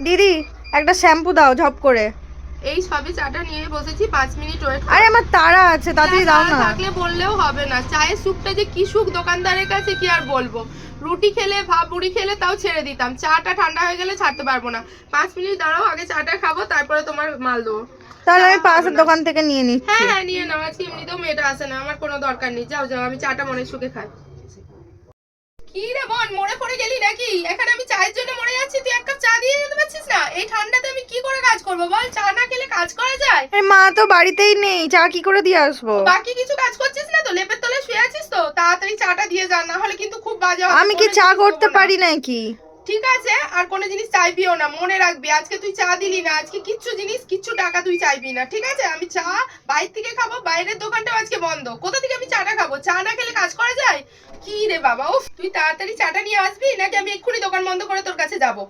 দিদি একটা শ্যাম্পু দাও ঝপ করে। এই সবে চাটা নিয়ে বসেছি, 5 মিনিট ওয়েট। আরে আমার তাড়া আছে, তাড়াতাড়ি দাও না। থাকলে বললেও হবে না, চায়ের সুপটা যে কি সুখ দোকানদারের কাছে কি আর বলবো। রুটি খেলে ভাত মুড়ি খেলে তাও ছেড়ে দিতাম, চাটা ঠান্ডা হয়ে গেলে ছাড়তে পারবো না। 5 মিনিট দাঁড়াও, আগে চাটা খাবো তারপরে তোমার মাল দেবো। তাহলে আমি পাশের দোকান থেকে নিয়ে নিচ্ছি। হ্যাঁ হ্যাঁ নিয়ে নাও, আজকে এমনিতেও মেয়েটা আসে না, আমার কোনো দরকার নেই। যাও যাও, আমি চাটা মনের সুখে খাই। কি রে বোন, মরে পড়ে গেলি নাকি? এখানে আমি চায়ের জন্য মরে যাচ্ছি, তুই এক কাপ চা দিয়ে যেতে পারছিস না? এই ঠান্ডাতে আমি কি করে কাজ করবো বল? চা না খেলে কাজ করা যায়? মা তো বাড়িতেই নেই, চা কি করে দিয়ে আসবো? বাকি কিছু কাজ করছিস না তো? লেপের তলায় শুয়ে আছিস তো? তাড়াতাড়ি চাটা দিয়ে যা, না হলে কিন্তু খুব বাজে হবে। আমি কি চা করতে পারি নাকি? ঠিক আছে, আর কোনো জিনিস চাইবিও না, মনে রাখবি। আজকে তুই চা দিলি না, আজকে কিচ্ছু টাকা তুই চাইবি না, ঠিক আছে? আমি চা বাইরে থেকে খাবো, বাইরের দোকানটাও আজকে বন্ধ। কোথা থেকে আমি চাটা খাবো? চা না খেলে কাজ করা যায়? কি রে বাবা, উফ! তুই তাড়াতাড়ি চাটা নিয়ে আসবি নাকি আমি এক্ষুনি দোকান বন্ধ করে তোর কাছে যাবো?